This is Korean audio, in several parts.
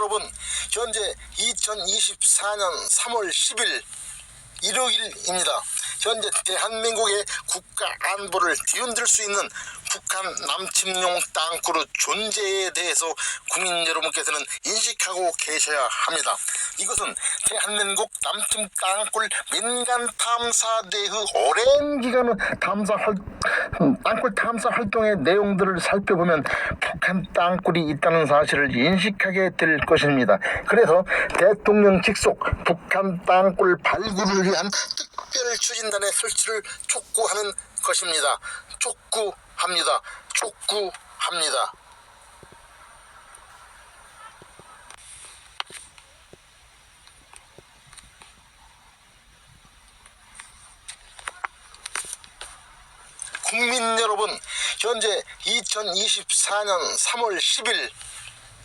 여러분, 현재 2024년 3월 10일 일요일입니다. 현재 대한민국의 국가 안보를 뒤흔들 수 있는 북한 남침용 땅굴의 존재에 대해서 국민 여러분께서는 인식하고 계셔야 합니다. 이것은 대한민국 남침 땅굴 민간 탐사대의 오랜 기간의 땅굴 탐사 활동의 내용들을 살펴보면 북한 땅굴이 있다는 사실을 인식하게 될 것입니다. 그래서 대통령 직속 북한 땅굴 발굴을 위한 특별 추진단의 설치를 촉구하는 것입니다. 촉구합니다. 국민 여러분, 현재 2024년 3월 10일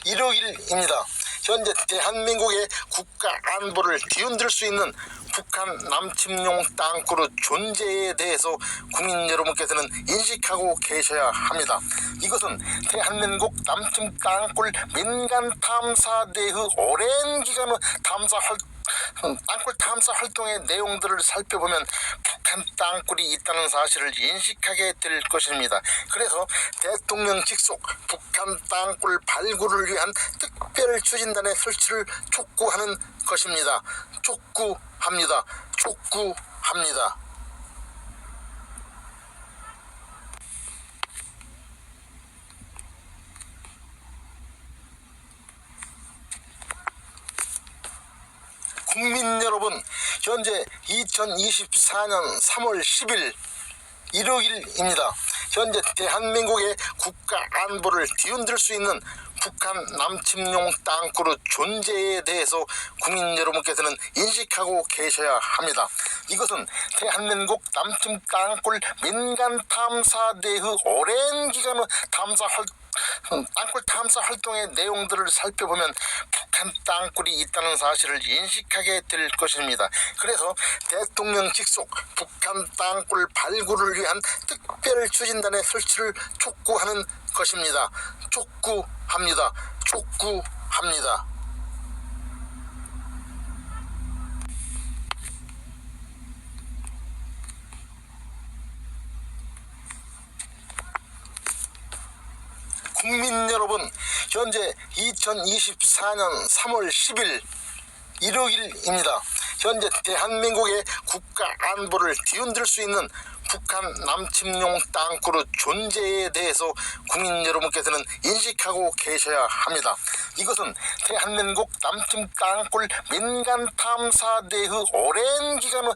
일요일입니다. 현재 대한민국의 국가 안보를 뒤흔들 수 있는 북한 남침용 땅굴의 존재에 대해서 국민 여러분께서는 인식하고 계셔야 합니다. 이것은 대한민국 남침 땅굴 민간 탐사대의 오랜 기간의 땅굴 탐사 활동의 내용들을 살펴보면 북한 땅굴이 있다는 사실을 인식하게 될 것입니다. 그래서 대통령 직속 북한 땅굴 발굴을 위한 특별 추진단의 설치를 촉구하는 것입니다. 촉구합니다. 국민 여러분, 현재 2024년 3월 10일 일요일입니다. 현재 대한민국의 국가 안보를 뒤흔들 수 있는 북한 남침용 땅굴의 존재에 대해서 국민 여러분께서는 인식하고 계셔야 합니다. 이것은 대한민국 남침 땅굴 민간 탐사대의 오랜 기간의 땅굴 탐사 활동의 내용들을 살펴보면 북한 땅굴이 있다는 사실을 인식하게 될 것입니다. 그래서 대통령 직속 북한 땅굴 발굴을 위한 특별 추진단의 설치를 촉구하는 것입니다. 촉구합니다. 국민 여러분, 현재 2024년 3월 10일 일요일입니다. 현재 대한민국의 국가 안보를 뒤흔들 수 있는 북한 남침용 땅굴의 존재에 대해서 국민 여러분께서는 인식하고 계셔야 합니다. 이것은 대한민국 남침 땅굴 민간 탐사대의 오랜 기간의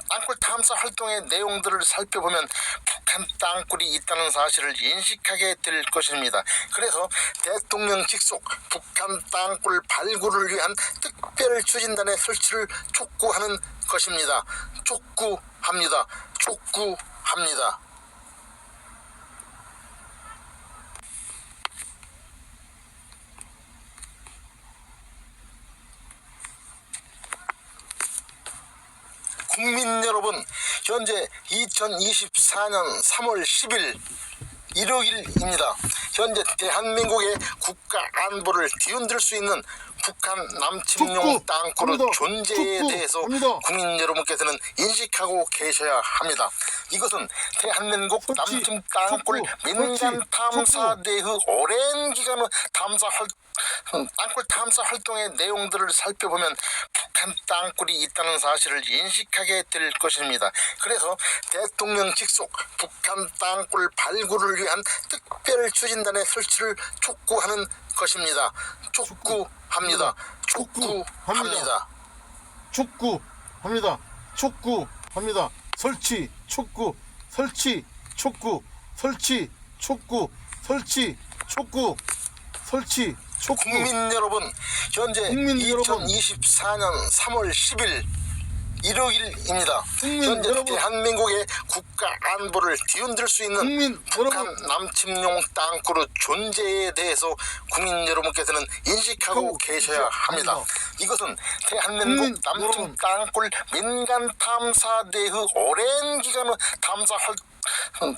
땅굴 탐사 활동의 내용들을 살펴보면 북한 땅굴이 있다는 사실을 인식하게 될 것입니다. 그래서 대통령 직속 북한 땅굴 발굴을 위한 특별 추진단의 설치를 촉구하는 것입니다. 촉구합니다. 국민 여러분, 현재 2024년 3월 10일 일요일입니다. 현재 대한민국의 국가 안보를 뒤흔들 수 있는 북한 남침용 땅굴의 존재에 대해서 국민 여러분께서는 인식하고 계셔야 합니다. 이것은 대한민국 남침 땅굴 민간 탐사대의 오랜 기간의 땅굴 탐사 활동의 내용들을 살펴보면 북한 땅굴이 있다는 사실을 인식하게 될 것입니다. 그래서 대통령 직속 북한 땅굴 발굴을 위한 특별 추진단의 설치를 촉구하는 것입니다. 촉구합니다. 설치, 촉구. 국민 여러분, 현재 2024년 3월 10일 일요일입니다. 현재 대한민국의 국가 안보를 뒤흔들 수 있는 북한 남침용 땅굴의 존재에 대해서 국민 여러분께서는 인식하고 계셔야 합니다. 이것은 대한민국 남침 땅굴 민간 탐사대의 오랜 기간의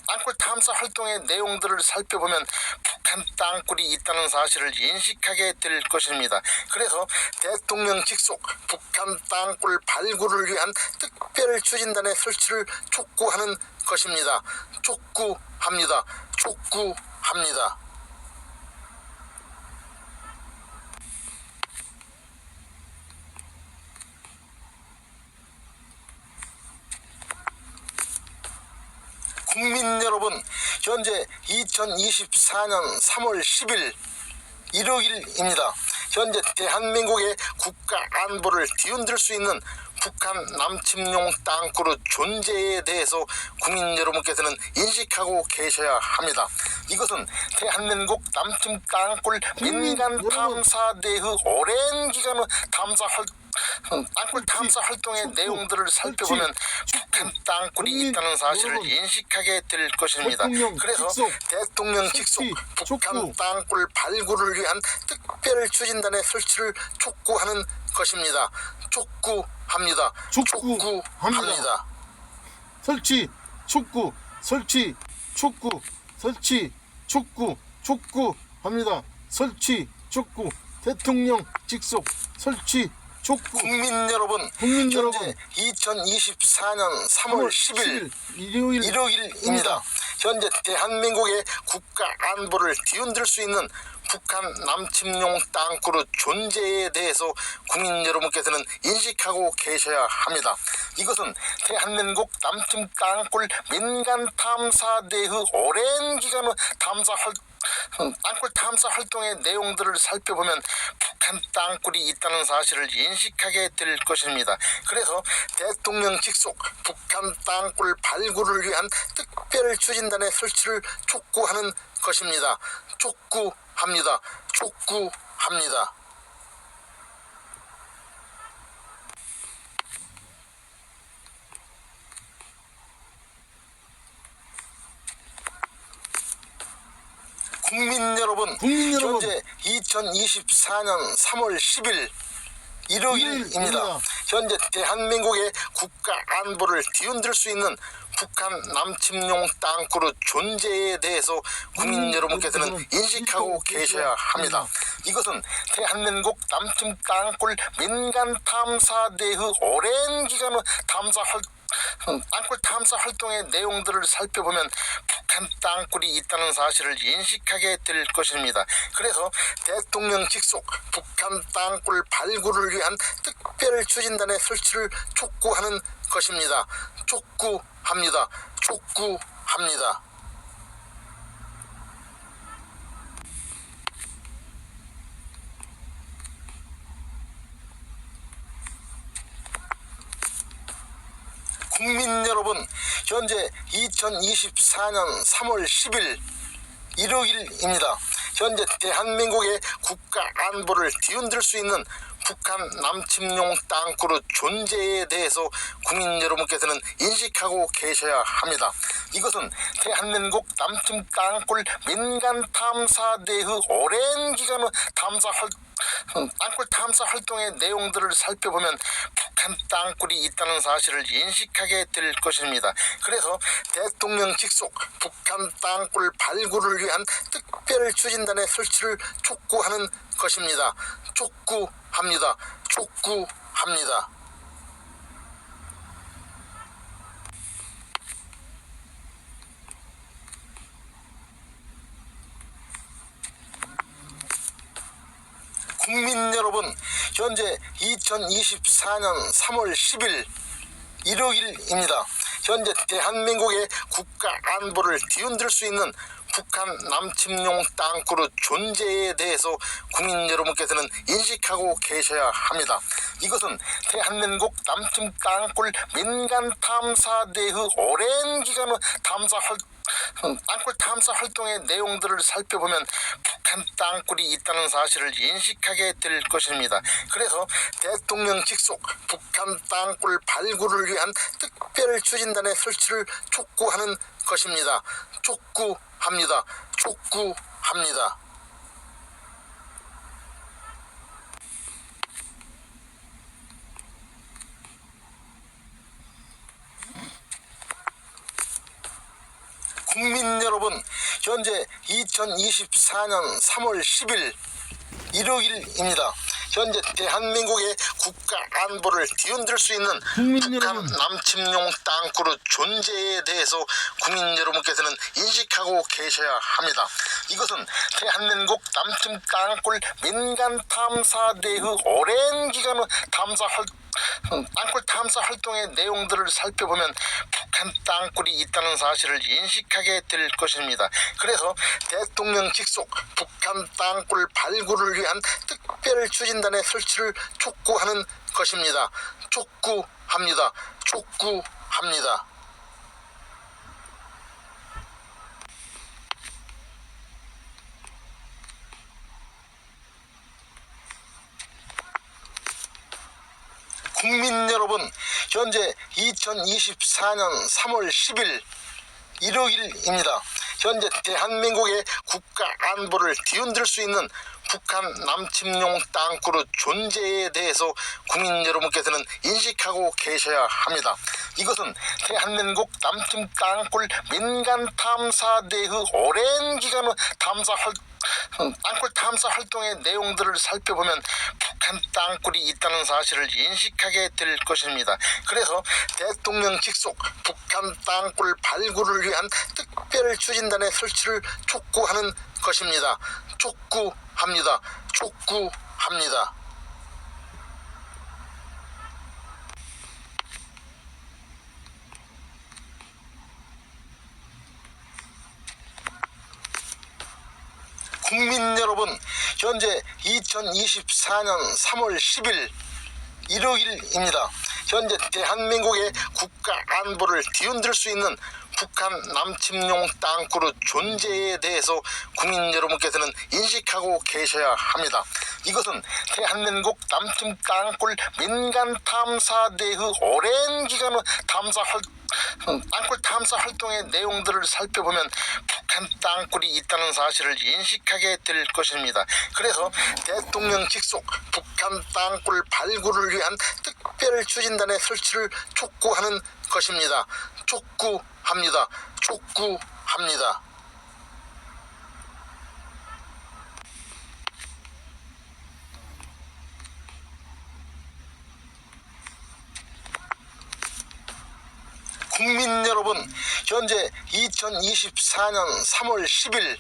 땅굴 탐사 활동의 내용들을 살펴보면 북한 땅굴이 있다는 사실을 인식하게 될 것입니다. 그래서 대통령 직속 북한 땅굴 발굴을 위한 특별 추진단의 설치를 촉구하는 것입니다. 촉구합니다. 촉구합니다. 국민 여러분, 현재 2024년 3월 10일 일요일입니다. 현재 대한민국의 국가 안보를 뒤흔들 수 있는 북한 남침용 땅굴의 존재에 대해서 국민 여러분께서는 인식하고 계셔야 합니다. 이것은 대한민국 남침 땅굴 민간 탐사대의 오랜 기간의 땅굴 탐사 활동의 내용들을 살펴보면 북한 땅굴이 있다는 사실을 인식하게 될 것입니다. 그래서 대통령 직속 북한 땅굴 발굴을 위한 특별 추진단의 설치를 촉구하는 것입니다. 촉구합니다. 촉구합니다. 설치, 촉구, 설치, 촉구, 설치, 촉구, 촉구합니다. 설치, 촉구, 대통령 직속 설치, 촉구. 국민 여러분, 현재 2024년 3월 10일 일요일입니다. 현재 대한민국의 국가 안보를 뒤흔들 수 있는 북한 남침용 땅굴의 존재에 대해서 국민 여러분께서는 인식하고 계셔야 합니다. 이것은 대한민국 남침 땅굴 민간 탐사대의 오랜 기간의 땅굴 탐사 활동의 내용들을 살펴보면 북한 땅굴이 있다는 사실을 인식하게 될 것입니다. 그래서 대통령 직속 북한 땅굴 발굴을 위한 특별 추진단의 설치를 촉구하는 것입니다. 촉구합니다. 촉구합니다. 국민 여러분, 현재 2024년 3월 10일 일요일입니다. 현재 대한민국의 국가 안보를 뒤흔들 수 있는 북한 남침용 땅굴의 존재에 대해서 국민 여러분께서는 인식하고 계셔야 합니다. 이것은 대한민국 남침 땅굴 민간 탐사대의 오랜 기간의 땅굴 탐사 활동의 내용들을 살펴보면 북한 땅굴이 있다는 사실을 인식하게 될 것입니다. 그래서 대통령 직속 북한 땅굴 발굴을 위한 특별 추진단의 설치를 촉구하는 것입니다. 촉구합니다. 촉구합니다. 국민 여러분, 현재 2024년 3월 10일 일요일입니다. 현재 대한민국의 국가 안보를 뒤흔들 수 있는 북한 남침용 땅굴의 존재에 대해서 국민 여러분께서는 인식하고 계셔야 합니다. 이것은 대한민국 남침 땅굴 민간 탐사대의 오랜 기간의 땅굴 탐사 활동의 내용들을 살펴보면 북한 땅굴이 있다는 사실을 인식하게 될 것입니다. 그래서 대통령 직속 북한 땅굴 발굴을 위한 특별 추진단의 설치를 촉구하는 것입니다. 촉구합니다. 촉구합니다. 국민 여러분, 현재 2024년 3월 10일 일요일입니다. 현재 대한민국의 국가 안보를 뒤흔들 수 있는 북한 남침용 땅굴의 존재에 대해서 국민 여러분께서는 인식하고 계셔야 합니다. 이것은 대한민국 남침 땅굴 민간 탐사대의 오랜 기간의 땅굴 탐사 활동의 내용들을 살펴보면 북한 땅굴이 있다는 사실을 인식하게 될 것입니다. 그래서 대통령 직속 북한 땅굴 발굴을 위한 특별 추진단의 설치를 촉구하는 것입니다. 촉구합니다. 촉구합니다. 현재 2024년 3월 10일 일요일입니다. 현재 대한민국의 국가 안보를 뒤흔들 수 있는 국민 북한 여러분. 남침용 땅굴의 존재에 대해서 국민 여러분께서는 인식하고 계셔야 합니다. 이것은 대한민국 남침 땅굴 민간 탐사대의 오랜 기간의 땅굴 탐사 활동의 내용들을 살펴보면 북한 땅굴이 있다는 사실을 인식하게 될 것입니다. 그래서 대통령 직속 북한 땅굴 발굴을 위한 특별 추진단의 설치를 촉구하는 것입니다. 촉구합니다. 촉구합니다. 국민 여러분, 현재 2024년 3월 10일 일요일입니다. 현재 대한민국의 국가 안보를 뒤흔들 수 있는 북한 남침용 땅굴의 존재에 대해서 국민 여러분께서는 인식하고 계셔야 합니다. 이것은 대한민국 남침 땅굴 민간 탐사대의 오랜 기간의 땅굴 탐사 활동의 내용들을 살펴보면 북한 땅굴이 있다는 사실을 인식하게 될 것입니다. 그래서 대통령 직속 북한 땅굴 발굴을 위한 특별 추진단의 설치를 촉구하는 것입니다. 촉구합니다. 촉구합니다. 국민 여러분, 현재 2024년 3월 10일 일요일입니다. 현재 대한민국의 국가 안보를 뒤흔들 수 있는 북한 남침용 땅굴의 존재에 대해서 국민 여러분께서는 인식하고 계셔야 합니다. 이것은 대한민국 남침 땅굴 민간 탐사대의 오랜 기간의 땅굴 탐사 활동의 내용들을 살펴보면 북한 땅굴이 있다는 사실을 인식하게 될 것입니다. 그래서 대통령 직속 북한 땅굴 발굴을 위한 특별 추진단의 설치를 촉구하는 것입니다. 촉구합니다. 촉구합니다. 국민 여러분, 현재 2024년 3월 10일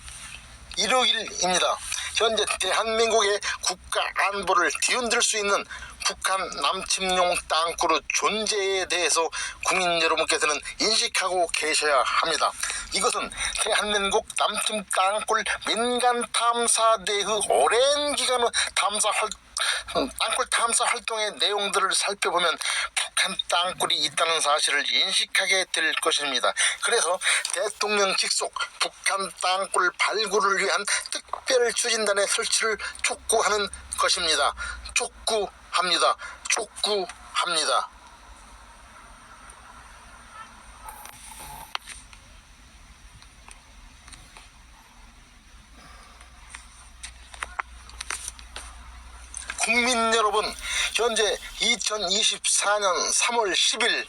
일요일입니다. 현재 대한민국의 국가 안보를 뒤흔들 수 있는 북한 남침용 땅굴의 존재에 대해서 국민 여러분께서는 인식하고 계셔야 합니다. 이것은 대한민국 남침 땅굴 민간 탐사대의 오랜 기간의 땅굴 탐사 활동의 내용들을 살펴보면 북한 땅굴이 있다는 사실을 인식하게 될 것입니다. 그래서 대통령 직속 북한 땅굴 발굴을 위한 특별 추진단의 설치를 촉구하는 것입니다. 촉구합니다. 촉구합니다. 국민 여러분, 현재 2024년 3월 10일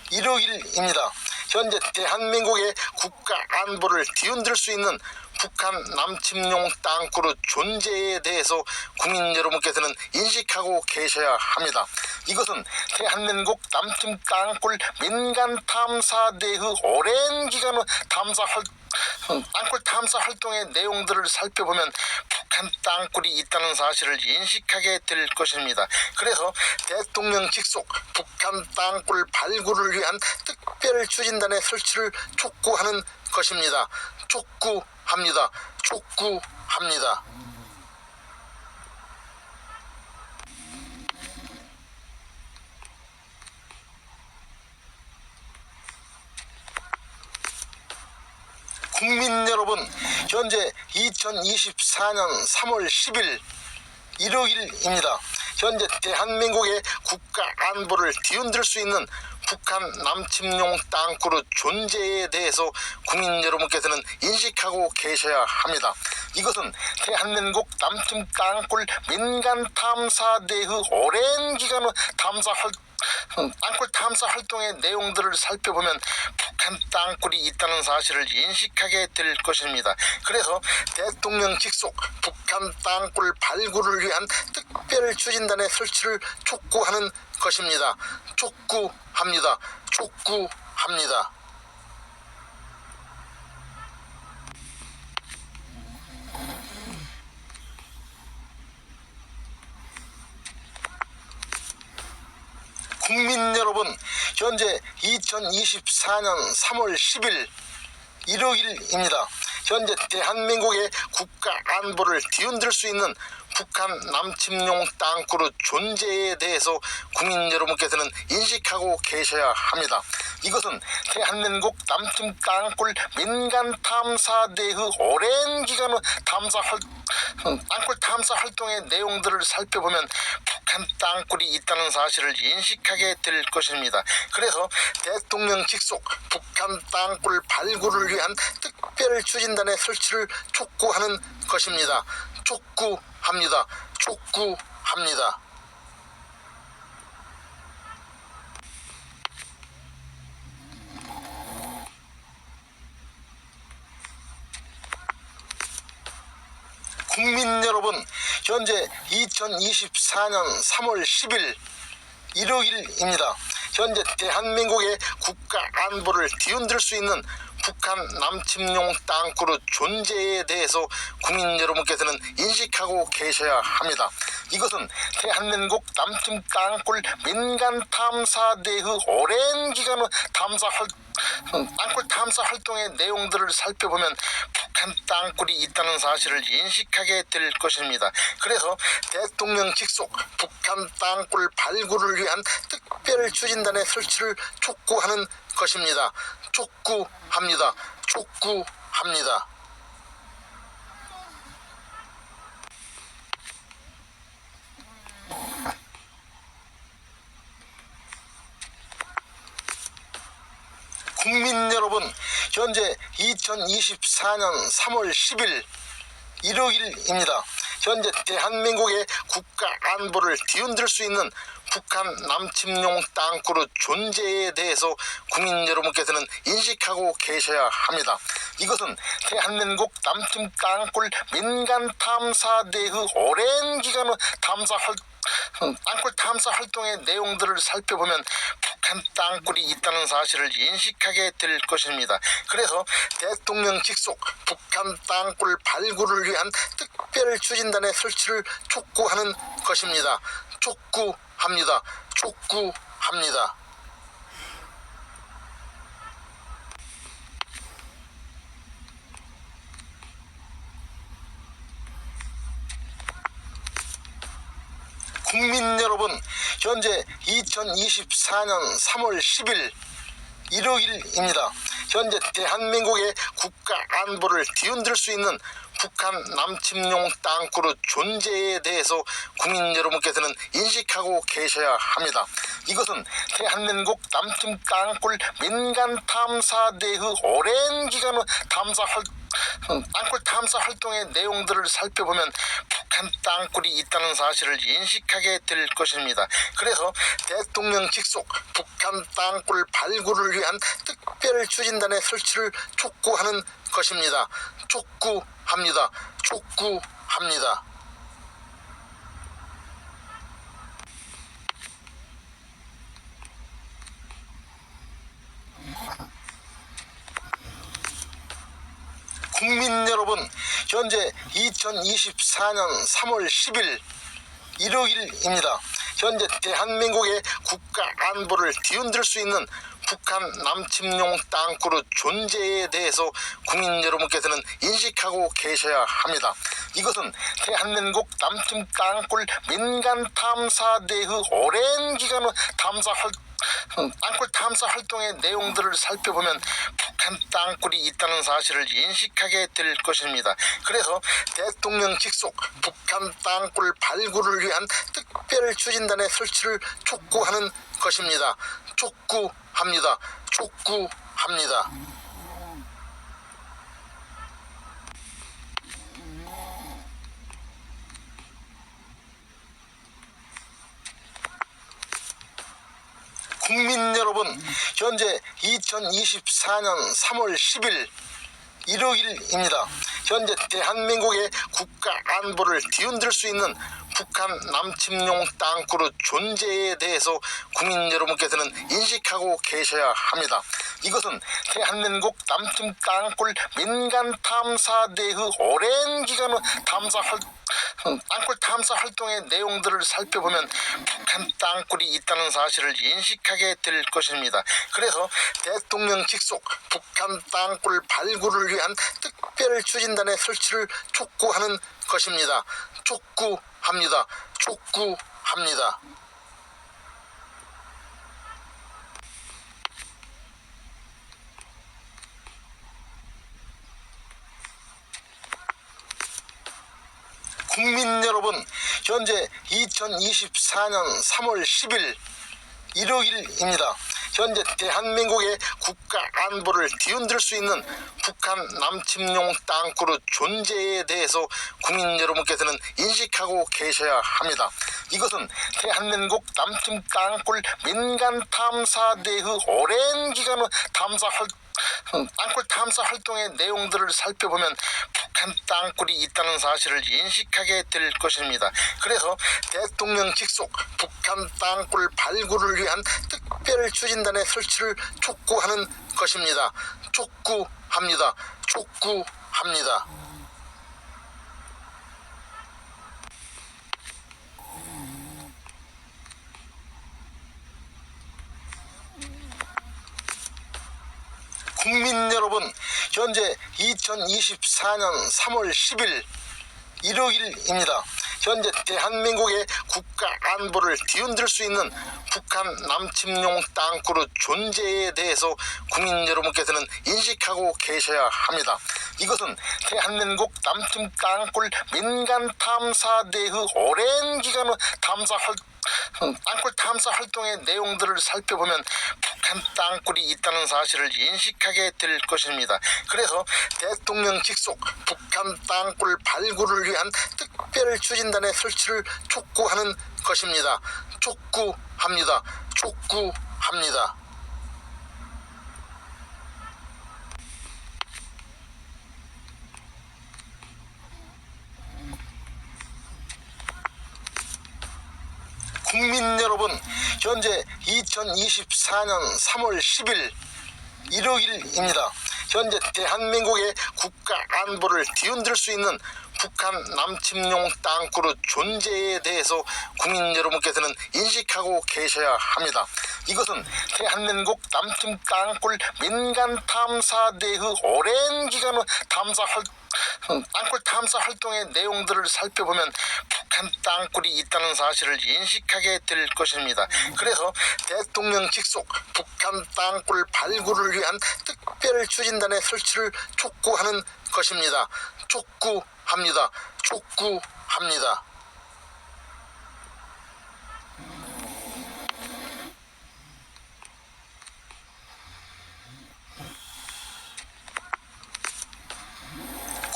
일요일입니다. 현재 대한민국의 국가 안보를 뒤흔들 수 있는 북한 남침용 땅굴의 존재에 대해서 국민 여러분께서는 인식하고 계셔야 합니다. 이것은 대한민국 남침 땅굴 민간 탐사대의 오랜 기간의 땅굴 탐사 활동의 내용들을 살펴보면 북한 땅굴이 있다는 사실을 인식하게 될 것입니다. 그래서 대통령 직속 북한 땅굴 발굴을 위한 특별 추진단의 설치를 촉구하는 것입니다. 촉구합니다. 촉구합니다. 국민 여러분, 현재 2024년 3월 10일 일요일입니다. 현재 대한민국의 국가 안보를 뒤흔들 수 있는 북한 남침용 땅굴의 존재에 대해서 국민 여러분께서는 인식하고 계셔야 합니다. 이것은 대한민국 남침 땅굴 민간 탐사대의 오랜 기간의 땅굴 탐사 활동의 내용들을 살펴보면 북한 북한 땅굴이 있다는 사실을 인식하게 될 것입니다. 그래서 대통령 직속 북한 땅굴 발굴을 위한 특별 추진단의 설치를 촉구하는 것입니다. 촉구합니다. 촉구합니다. 국민 여러분, 현재 2024년 3월 10일 일요일입니다. 현재 대한민국의 국가 안보를 뒤흔들 수 있는 북한 남침용 땅굴의 존재에 대해서 국민 여러분께서는 인식하고 계셔야 합니다. 이것은 대한민국 남침 땅굴 민간 탐사대의 오랜 기간의 땅굴 탐사 활동의 내용들을 살펴보면 북한 땅굴이 있다는 사실을 인식하게 될 것입니다. 그래서 대통령 직속 북한 땅굴 발굴을 위한 특별 추진단의 설치를 촉구하는 것입니다. 촉구합니다. 촉구합니다. 국민 여러분, 현재 2024년 3월 10일 일요일입니다. 현재 대한민국의 국가 안보를 뒤흔들 수 있는 북한 남침용 땅굴의 존재에 대해서 국민 여러분께서는 인식하고 계셔야 합니다. 이것은 대한민국 남침 땅굴 민간 탐사대의 오랜 기간의 땅굴 탐사 활동의 내용들을 살펴보면 북한 땅굴이 있다는 사실을 인식하게 될 것입니다. 그래서 대통령 직속 북한 땅굴 발굴을 위한 특별 추진단의 설치를 촉구하는 것입니다. 촉구합니다. 촉구합니다. 국민 여러분, 현재 2024년 3월 10일 일요일입니다. 현재 대한민국의 국가 안보를 뒤흔들 수 있는 북한 남침용 땅굴의 존재에 대해서 국민 여러분께서는 인식하고 계셔야 합니다. 이것은 대한민국 남침 땅굴 민간 탐사대의 오랜 기간의 땅굴 탐사 활동의 내용들을 살펴보면 북한 땅굴이 있다는 사실을 인식하게 될 것입니다. 그래서 대통령 직속 북한 땅굴 발굴을 위한 특별 추진단의 설치를 촉구하는 것입니다. 촉구합니다. 촉구합니다. 국민 여러분, 현재 2024년 3월 10일 일요일입니다. 현재 대한민국의 국가 안보를 뒤흔들 수 있는 북한 남침용 땅굴의 존재에 대해서 국민 여러분께서는 인식하고 계셔야 합니다. 이것은 대한민국 남침 땅굴 민간 탐사대의 오랜 기간의 땅굴 탐사 활동의 내용들을 살펴보면 북한 땅굴이 있다는 사실을 인식하게 될 것입니다. 그래서 대통령 직속 북한 땅굴 발굴을 위한 특별 추진단의 설치를 촉구하는 것입니다. 촉구합니다. 촉구합니다. 국민 여러분, 현재 2024년 3월 10일 일요일입니다. 현재 대한민국의 국가 안보를 뒤흔들 수 있는 북한 남침용 땅굴의 존재에 대해서 국민 여러분께서는 인식하고 계셔야 합니다. 이것은 대한민국 남침 땅굴 민간 탐사대의 오랜 기간의 땅굴 탐사 활동의 내용들을 살펴보면 북한 땅굴이 있다는 사실을 인식하게 될 것입니다. 그래서 대통령 직속 북한 땅굴 발굴을 위한 특별 추진단의 설치를 촉구하는 것입니다. 촉구합니다. 촉구합니다. 국민 여러분, 현재 2024년 3월 10일 일요일입니다. 현재 대한민국의 국가 안보를 뒤흔들 수 있는 북한 남침용 땅굴의 존재에 대해서 국민 여러분께서는 인식하고 계셔야 합니다. 이것은 대한민국 남침 땅굴 민간 탐사대의 오랜 기간의 땅굴 탐사 활동의 내용들을 살펴보면 북한 땅굴이 있다는 사실을 인식하게 될 것입니다. 그래서 대통령 직속 북한 땅굴 발굴을 위한 특별 추진단의 설치를 촉구하는 것입니다. 촉구합니다. 촉구합니다. 국민 여러분, 현재 2024년 3월 10일 일요일입니다. 현재 대한민국의 국가 안보를 뒤흔들 수 있는 북한 남침용 땅굴의 존재에 대해서 국민 여러분께서는 인식하고 계셔야 합니다. 이것은 대한민국 남침 땅굴 민간 탐사대의 오랜 기간의 땅굴 탐사 활동의 내용들을 살펴보면 북한 땅굴이 있다는 사실을 인식하게 될 것입니다. 그래서 대통령 직속 북한 땅굴 발굴을 위한 특별 추진단의 설치를 촉구하는 것입니다. 촉구합니다. 촉구합니다. 국민 여러분, 현재 2024년 3월 10일 일요일입니다. 현재 대한민국의 국가 안보를 뒤흔들 수 있는 북한 남침용 땅굴의 존재에 대해서 국민 여러분께서는 인식하고 계셔야 합니다. 이것은 대한민국 남침 땅굴 민간 탐사대의 오랜 기간의 땅굴 탐사 활동의 내용들을 살펴보면 북한 땅굴이 있다는 사실을 인식하게 될 것입니다. 그래서 대통령 직속 북한 땅굴 발굴을 위한 특별 추진단의 설치를 촉구하는 것입니다. 촉구합니다. 촉구합니다. 국민 여러분, 현재 2024년 3월 10일 일요일입니다. 현재 대한민국의 국가 안보를 뒤흔들 수 있는 북한 남침용 땅굴의 존재에 대해서 국민 여러분께서는 인식하고 계셔야 합니다. 이것은 대한민국 남침 땅굴 민간 탐사대의 오랜 기간의 땅굴 탐사 활동의 내용들을 살펴보면 북한 땅굴이 있다는 사실을 인식하게 될 것입니다. 그래서 대통령 직속 북한 땅굴 발굴을 위한 특별 추진단의 설치를 촉구하는 것입니다. 촉구합니다. 촉구합니다.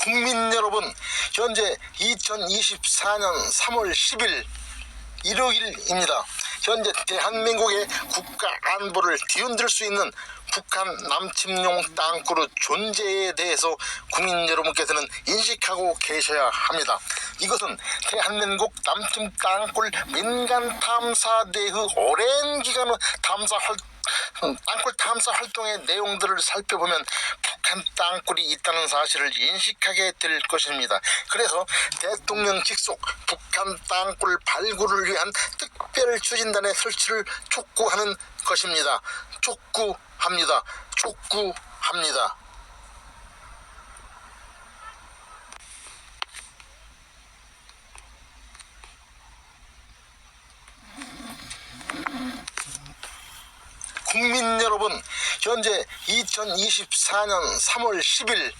국민 여러분, 현재 2024년 3월 10일 일요일입니다. 현재 대한민국의 국가 안보를 뒤흔들 수 있는 북한 남침용 땅굴의 존재에 대해서 국민 여러분께서는 인식하고 계셔야 합니다. 이것은 대한민국 남침 땅굴 민간 탐사대의 오랜 기간의 땅굴 탐사 활동의 내용들을 살펴보면 북한 땅굴이 있다는 사실을 인식하게 될 것입니다. 그래서 대통령 직속 북한 땅굴 발굴을 위한 특별 추진단의 설치를 촉구하는 것입니다. 촉구합니다. 촉구합니다. 국민 여러분, 현재 2024년 3월 10일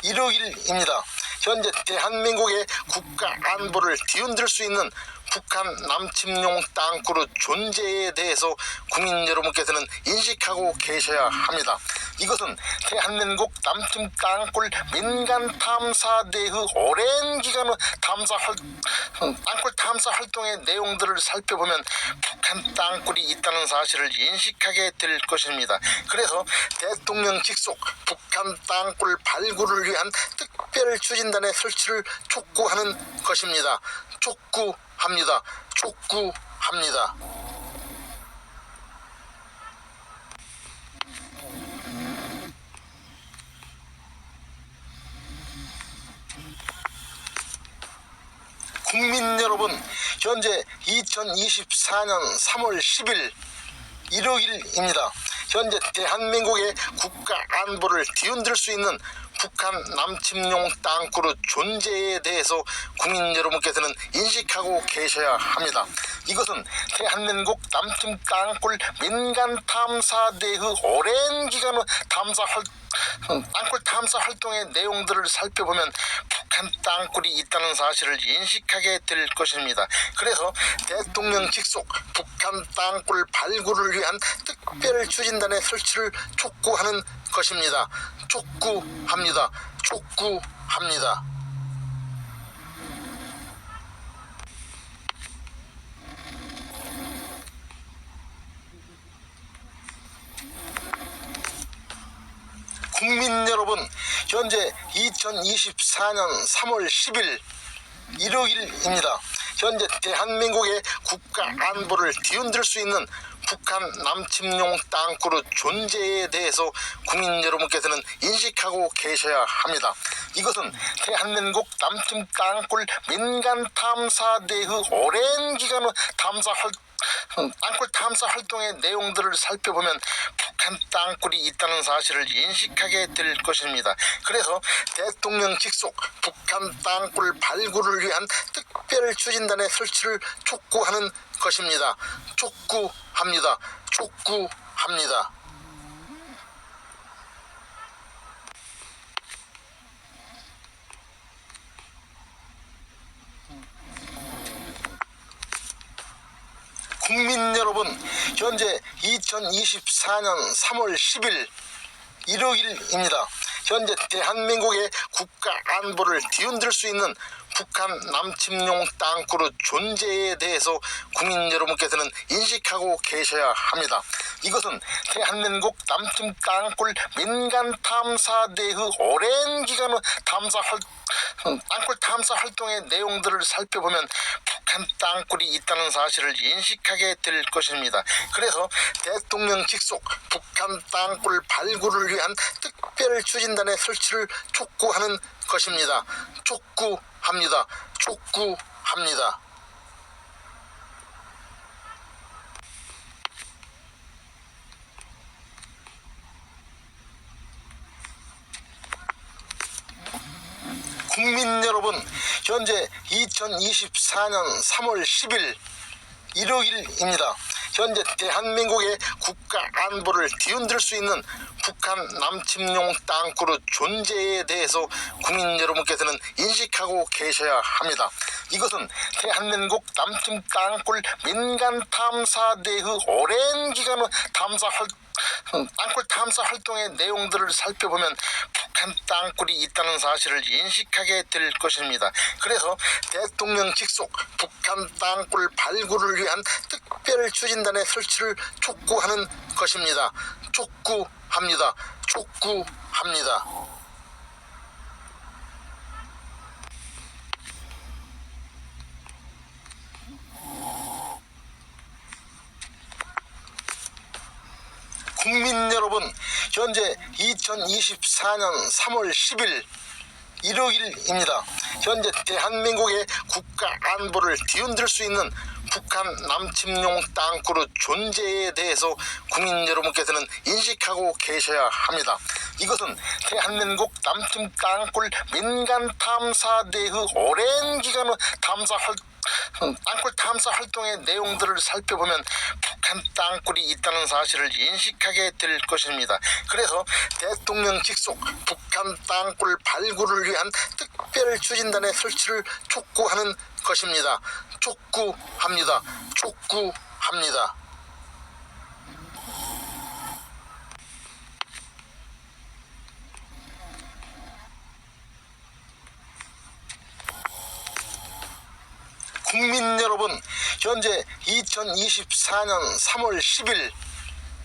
일요일입니다. 현재 대한민국의 국가 안보를 뒤흔들 수 있는 북한 남침용 땅굴의 존재에 대해서 국민 여러분께서는 인식하고 계셔야 합니다. 이것은 대한민국 남침 땅굴 민간 탐사대의 오랜 기간의 땅굴 탐사 탐사 활동의 내용들을 살펴보면 북한 땅굴이 있다는 사실을 인식하게 될 것입니다. 그래서 대통령 직속 북한 땅굴 발굴을 위한 특별 추진단의 설치를 촉구하는 것입니다. 촉구합니다. 촉구합니다. 국민 여러분, 현재 2024년 3월 10일 일요일입니다. 현재 대한민국의 국가 안보를 뒤흔들 수 있는 북한 남침용 땅굴의 존재에 대해서 국민 여러분께서는 인식하고 계셔야 합니다. 이것은 대한민국 남침 땅굴 민간 탐사대의 오랜 기간의 땅굴 탐사 활동의 내용들을 살펴보면 북한 땅굴이 있다는 사실을 인식하게 될 것입니다. 그래서 대통령 직속 북한 땅굴 발굴을 위한 특별 추진단의 설치를 촉구하는 것입니다. 촉구합니다. 촉구합니다. 국민 여러분, 현재 2024년 3월 10일 일요일입니다. 현재 대한민국의 국가 안보를 뒤흔들 수 있는 북한 남침용 땅굴의 존재에 대해서 국민 여러분께서는 인식하고 계셔야 합니다. 이것은 대한민국 남침 땅굴 민간 탐사대의 오랜 기간의 땅굴 탐사 활동의 내용들을 살펴보면 북한 땅굴이 있다는 사실을 인식하게 될 것입니다. 그래서 대통령 직속 북한 땅굴 발굴을 위한 특별 추진단의 설치를 촉구하는 것입니다. 촉구합니다. 촉구합니다. 국민 여러분, 현재 2024년 3월 10일 일요일입니다. 현재 대한민국의 국가 안보를 뒤흔들 수 있는 북한 남침용 땅굴의 존재에 대해서 국민 여러분께서는 인식하고 계셔야 합니다. 이것은 대한민국 남침 땅굴 민간 탐사대의 오랜 기간의 땅굴 탐사 활동의 내용들을 살펴보면 북한 땅굴이 있다는 사실을 인식하게 될 것입니다. 그래서 대통령 직속 북한 땅굴 발굴을 위한 특별 추진단의 설치를 촉구하는 것입니다. 촉구합니다. 촉구합니다. 국민 여러분, 현재 2024년 3월 10일 일요일입니다. 현재 대한민국의 국가 안보를 뒤흔들 수 있는 북한 남침용 땅굴의 존재에 대해서 국민 여러분께서는 인식하고 계셔야 합니다. 이것은 대한민국 남침 땅굴 민간 탐사대의 오랜 기간의 땅굴 탐사 활동의 내용들을 살펴보면 북한 땅굴이 있다는 사실을 인식하게 될 것입니다. 그래서 대통령 직속 북한 땅굴 발굴을 위한 특별 추진단의 설치를 촉구하는 것입니다. 촉구합니다. 촉구합니다. 국민 여러분, 현재 2024년 3월 10일 일요일입니다. 현재 대한민국의 국가 안보를 뒤흔들 수 있는 북한 남침용 땅굴의 존재에 대해서 국민 여러분께서는 인식하고 계셔야 합니다. 이것은 대한민국 남침 땅굴 민간 탐사대의 오랜 기간의 땅굴 탐사 활동의 내용들을 살펴보면 북한 땅굴이 있다는 사실을 인식하게 될 것입니다. 그래서 대통령 직속 북한 땅굴 발굴을 위한 특별 추진단의 설치를 촉구하는 것입니다. 촉구합니다. 촉구합니다. 국민 국민 여러분, 현재 2024년 3월 10일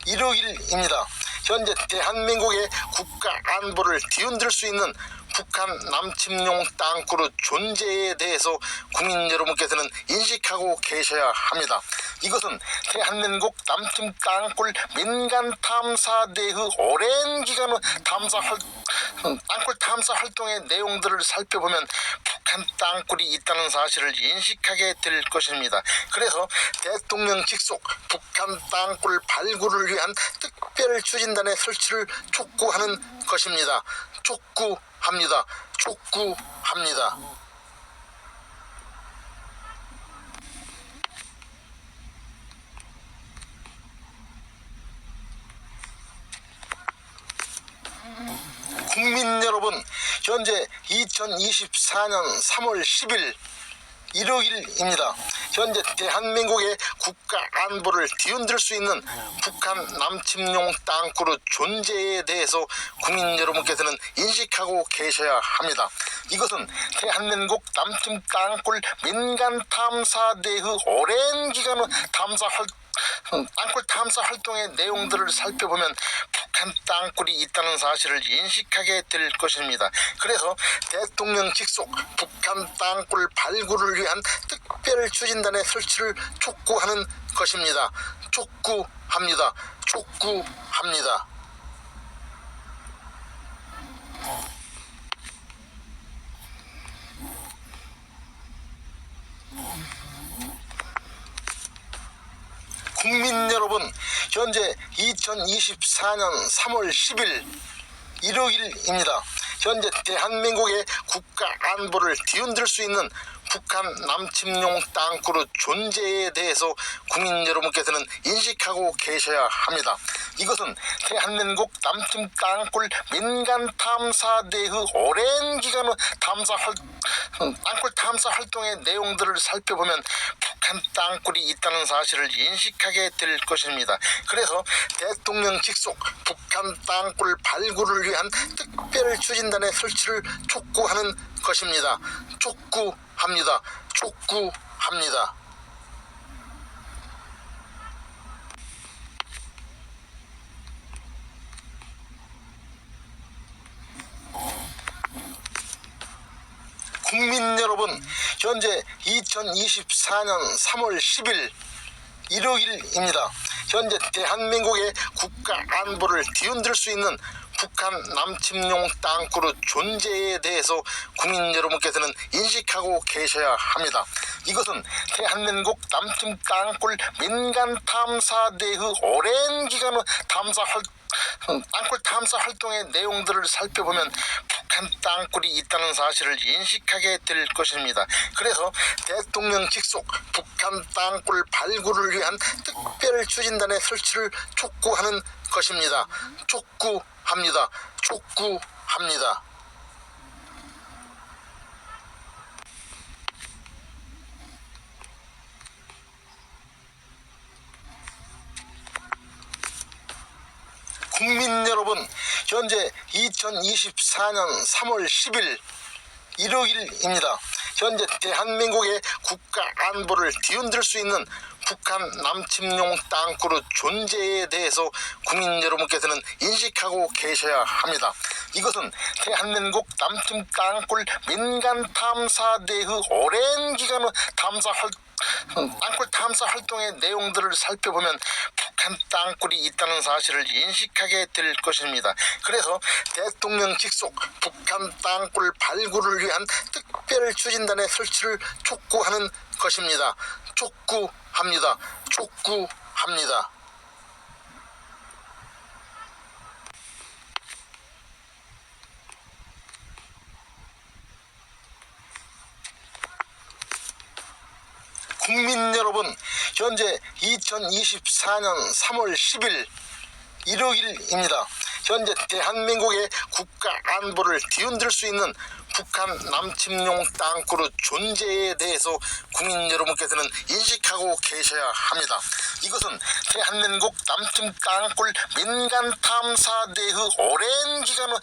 일요일입니다. 현재 대한민국의 국가 안보를 뒤흔들 수 있는 북한 남침용 땅굴의 존재에 대해서 국민 여러분께서는 인식하고 계셔야 합니다. 이것은 대한민국 남침 땅굴 민간 탐사대의 오랜 기간의 땅굴 탐사 활동의 내용들을 살펴보면 북한 땅굴이 있다는 사실을 인식하게 될 것입니다. 그래서 대통령 직속 북한 땅굴 발굴을 위한 특별 추진단의 설치를 촉구하는 것입니다. 촉구합니다. 촉구합니다. 국민 여러분, 현재 2024년 3월 10일 일요일입니다. 현재 대한민국의 국가 안보를 뒤흔들 수 있는 북한 남침용 땅굴의 존재에 대해서 국민 여러분께서는 인식하고 계셔야 합니다. 이것은 대한민국 남침 땅굴 민간 탐사대의 오랜 기간의 땅굴 탐사 활동의 내용들을 살펴보면 북한 땅굴이 있다는 사실을 인식하게 될 것입니다. 그래서 대통령 직속 북한 땅굴 발굴을 위한 특별 추진단의 설치를 촉구하는 것입니다. 촉구합니다. 촉구합니다. 국민 여러분, 현재 2024년 3월 10일 일요일입니다. 현재 대한민국의 국가 안보를 뒤흔들 수 있는 북한 남침용 땅굴의 존재에 대해서 국민 여러분께서는 인식하고 계셔야 합니다. 이것은 대한민국 남침 땅굴 민간 탐사대의 오랜 기간의 땅굴 탐사 활동의 내용들을 살펴보면 북한 땅굴이 있다는 사실을 인식하게 될 것입니다. 그래서 대통령 직속 북한 땅굴 발굴을 위한 특별 추진단의 설치를 촉구하는 것입니다. 촉구합니다. 촉구합니다. 국민 여러분, 현재 2024년 3월 10일 일요일입니다. 현재 대한민국의 국가 안보를 뒤흔들 수 있는 북한 남침용 땅굴의 존재에 대해서 국민 여러분께서는 인식하고 계셔야 합니다. 이것은 대한민국 남침 땅굴 민간 탐사대의 오랜 기간의 땅굴 탐사 활동의 내용들을 살펴보면 북한 땅굴이 있다는 사실을 인식하게 될 것입니다. 그래서 대통령 직속 북한 땅굴 발굴을 위한 특별 추진단의 설치를 촉구하는 것입니다. 촉구합니다. 촉구합니다. 국민 여러분, 현재 2024년 3월 10일 일요일입니다. 현재 대한민국의 국가 안보를 뒤흔들 수 있는 북한 남침용 땅굴의 존재에 대해서 국민 여러분께서는 인식하고 계셔야 합니다. 이것은 대한민국 남침 땅굴 민간 탐사대의 오랜 기간의 땅굴 탐사 활동의 내용들을 살펴보면 북한 땅굴이 있다는 사실을 인식하게 될 것입니다. 그래서 대통령 직속 북한 땅굴 발굴을 위한 특별 추진단의 설치를 촉구하는 것입니다. 촉구합니다. 촉구합니다. 국민 여러분, 현재 2024년 3월 10일 일요일입니다. 현재 대한민국의 국가 안보를 뒤흔들 수 있는 북한 남침용 땅굴의 존재에 대해서 국민 여러분께서는 인식하고 계셔야 합니다. 이것은 대한민국 남침 땅굴 민간 탐사대의 오랜 기간의